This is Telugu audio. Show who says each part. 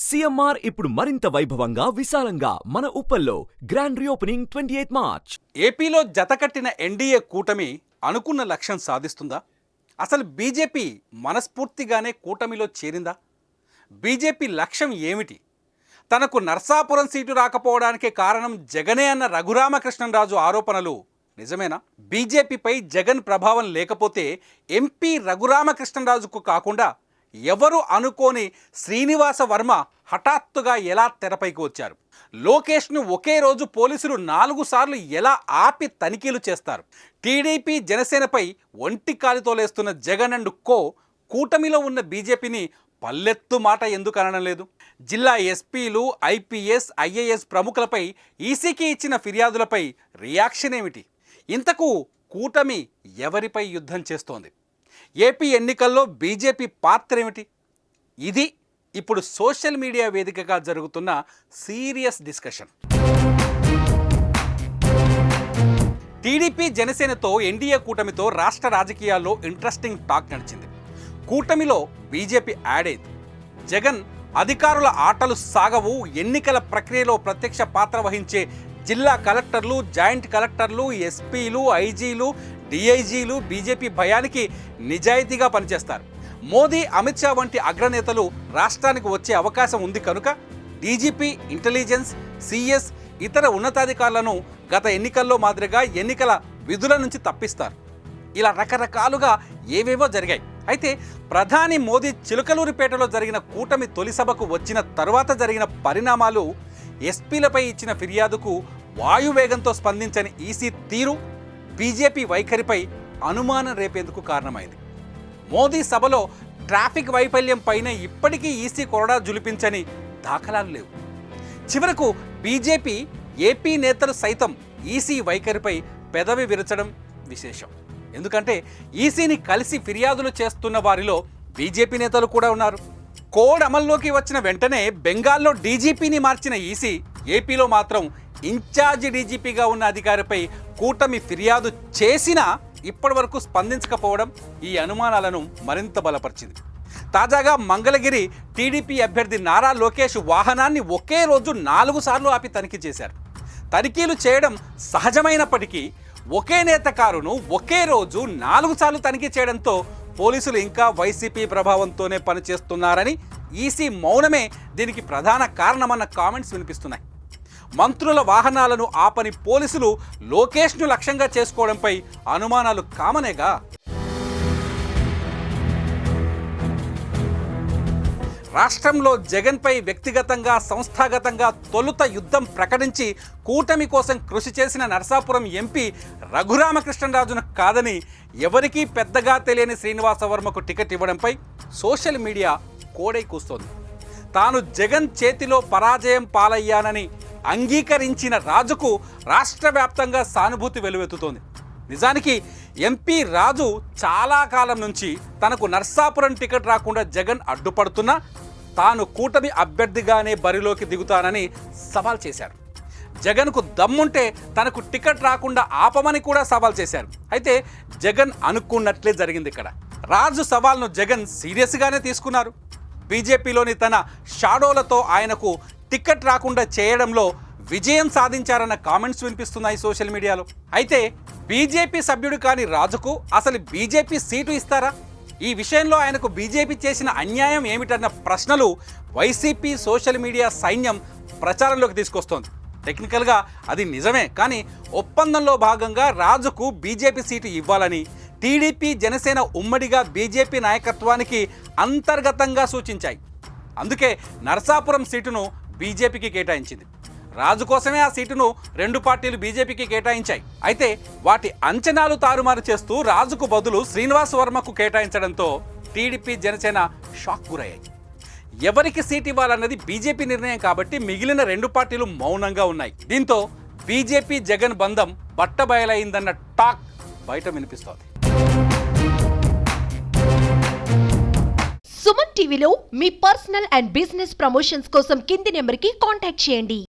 Speaker 1: సీఎంఆర్ ఇప్పుడు మరింత వైభవంగా విశాలంగా మన ఉప్పల్లో గ్రాండ్ రీఓపెనింగ్ 28 మార్చ్.
Speaker 2: ఏపీలో జతకట్టిన ఎన్డీఏ కూటమి అనుకున్న లక్ష్యం సాధిస్తుందా? అసలు బీజేపీ మనస్ఫూర్తిగానే కూటమిలో చేరిందా? బీజేపీ లక్ష్యం ఏమిటి? తనకు నర్సాపురం సీటు రాకపోవడానికే కారణం జగనే అన్న రఘురామకృష్ణరాజు ఆరోపణలు నిజమేనా? బీజేపీపై జగన్ ప్రభావం లేకపోతే ఎంపీ రఘురామకృష్ణరాజుకు కాకుండా ఎవరు అనుకోని శ్రీనివాస వర్మ హఠాత్తుగా ఎలా తెరపైకి వచ్చారు? లోకేష్ను ఒకే రోజు పోలీసులు 4 సార్లు ఎలా ఆపి తనిఖీలు చేస్తారు? టీడీపీ జనసేనపై ఒంటి కాలితో లేస్తున్న జగన్ అండ్ కో కూటమిలో ఉన్న బీజేపీని పల్లెత్తు మాట ఎందుకు అనడం లేదు? జిల్లా ఎస్పీలు, ఐపీఎస్, ఐఏఎస్ ప్రముఖులపై ఈసీకి ఇచ్చిన ఫిర్యాదులపై రియాక్షన్ ఏమిటి? ఇంతకు కూటమి ఎవరిపై యుద్ధం చేస్తోంది? ఏపీ ఎన్నికల్లో బీజేపీ పాత్ర ఏమిటి? ఇది ఇప్పుడు సోషల్ మీడియా వేదికగా జరుగుతున్న సీరియస్ డిస్కషన్. టీడీపీ జనసేనతో ఎన్డీఏ కూటమితో రాష్ట్ర రాజకీయాల్లో ఇంట్రెస్టింగ్ టాక్ నడిచింది. కూటమిలో బీజేపీ యాడ్ అయింది. జగన్ అధికారుల ఆటలు సాగవు, ఎన్నికల ప్రక్రియలో ప్రత్యక్ష పాత్ర వహించే జిల్లా కలెక్టర్లు, జాయింట్ కలెక్టర్లు, ఎస్పీలు, ఐజీలు, డిఐజీలు బీజేపీ భయానికి నిజాయితీగా పనిచేస్తారు. మోదీ, అమిత్ షా వంటి అగ్రనేతలు రాష్ట్రానికి వచ్చే అవకాశం ఉంది కనుక డీజీపీ, ఇంటెలిజెన్స్, సిఎస్, ఇతర ఉన్నతాధికారులను గత ఎన్నికల్లో మాదిరిగా ఎన్నికల విధుల నుంచి తప్పిస్తారు. ఇలా రకరకాలుగా ఏవేవో జరిగాయి. అయితే ప్రధాని మోదీ చిలుకలూరిపేటలో జరిగిన కూటమి తొలి సభకు వచ్చిన తరువాత జరిగిన పరిణామాలు ఎస్పీలపై ఇచ్చిన ఫిర్యాదుకు వాయువేగంతో స్పందించని ఈసీ తీరు బీజేపీ వైఖరిపై అనుమానం రేపేందుకు కారణమైంది. మోదీ సభలో ట్రాఫిక్ వైఫల్యం పైన ఇప్పటికీ ఈసీ కొరడా జులిపించని దాఖలాలు లేవు. చివరకు బీజేపీ ఏపీ నేతలు సైతం ఈసీ వైఖరిపై పెదవి విరచడం విశేషం. ఎందుకంటే ఈసీని కలిసి ఫిర్యాదులు చేస్తున్న వారిలో బీజేపీ నేతలు కూడా ఉన్నారు. కోడ్ అమల్లోకి వచ్చిన వెంటనే బెంగాల్లో డీజీపీని మార్చిన ఈసీ ఏపీలో మాత్రం ఇన్ఛార్జి డీజీపీగా ఉన్న అధికారిపై కూటమి ఫిర్యాదు చేసినా ఇప్పటి వరకు స్పందించకపోవడం ఈ అనుమానాలను మరింత బలపరిచింది. తాజాగా మంగళగిరి టీడీపీ అభ్యర్థి నారా లోకేష్ వాహనాన్ని ఒకే రోజు 4 సార్లు ఆపి తనిఖీ చేశారు. తనిఖీలు చేయడం సహజమైనప్పటికీ ఒకే నేత కారును ఒకే రోజు 4 సార్లు తనిఖీ చేయడంతో పోలీసులు ఇంకా వైసీపీ ప్రభావంతోనే పనిచేస్తున్నారని, ఈసీ మౌనమే దీనికి ప్రధాన కారణమన్న కామెంట్స్ వినిపిస్తున్నాయి. మంత్రుల వాహనాలను ఆపని పోలీసులు లోకేష్ను లక్ష్యంగా చేసుకోవడంపై అనుమానాలు కామనేగా. రాష్ట్రంలో జగన్పై వ్యక్తిగతంగా, సంస్థాగతంగా తొలుత యుద్ధం ప్రకటించి కూటమి కోసం కృషి చేసిన నరసాపురం ఎంపీ రఘురామకృష్ణరాజును కాదని ఎవరికీ పెద్దగా తెలియని శ్రీనివాస వర్మకు టికెట్ ఇవ్వడంపై సోషల్ మీడియా కోడై కూస్తోంది. తాను జగన్ చేతిలో పరాజయం పాలయ్యానని అంగీకరించిన రాజుకు రాష్ట్ర వ్యాప్తంగా సానుభూతి వెలువెత్తుతోంది. నిజానికి ఎంపీ రాజు చాలా కాలం నుంచి తనకు నర్సాపురం టికెట్ రాకుండా జగన్ అడ్డుపడుతున్నా తాను కూటమి అభ్యర్థిగానే బరిలోకి దిగుతానని సవాల్ చేశారు. జగన్కు దమ్ముంటే తనకు టికెట్ రాకుండా ఆపమని కూడా సవాల్ చేశారు. అయితే జగన్ అనుకున్నట్లే జరిగింది. ఇక్కడ రాజు సవాల్ను జగన్ సీరియస్గానే తీసుకున్నారు. బీజేపీలోని తన షాడోలతో ఆయనకు టికెట్ రాకుండా చేయడంలో విజయం సాధించారన్న కామెంట్స్ వినిపిస్తున్నాయి సోషల్ మీడియాలో. అయితే బీజేపీ సభ్యుడు కాని రాజుకు అసలు బీజేపీ సీటు ఇస్తారా? ఈ విషయంలో ఆయనకు బీజేపీ చేసిన అన్యాయం ఏమిటన్న ప్రశ్నలు వైసీపీ సోషల్ మీడియా సైన్యం ప్రచారంలోకి తీసుకొస్తోంది. టెక్నికల్గా అది నిజమే, కానీ ఒప్పందంలో భాగంగా రాజుకు బీజేపీ సీటు ఇవ్వాలని టీడీపీ, జనసేన ఉమ్మడిగా బీజేపీ నాయకత్వానికి అంతర్గతంగా సూచించాయి. అందుకే నరసాపురం సీటును బీజేపీకి కేటాయించింది. రాజు కోసమే ఆ సీటును 2 పార్టీలు బీజేపీకి కేటాయించాయి. అయితే వాటి అంచనాలు తారుమారు చేస్తూ రాజుకు బదులు శ్రీనివాస్ వర్మకు కేటాయించడంతో టీడీపీ, జనసేన షాక్ గురయ్యాయి. ఎవరికి సీట్ ఇవ్వాలన్నది బీజేపీ నిర్ణయం కాబట్టి మిగిలిన 2 పార్టీలు మౌనంగా ఉన్నాయి. దీంతో బీజేపీ జగన్ బంధం బట్టబయలైందన్న టాక్ బయట వినిపిస్తోంది.
Speaker 3: సుమన్ టీవీలో మీ పర్సనల్ అండ్ బిజినెస్ ప్రమోషన్స్ కోసం కింది నెంబర్కి కాంటాక్ట్ చేయండి.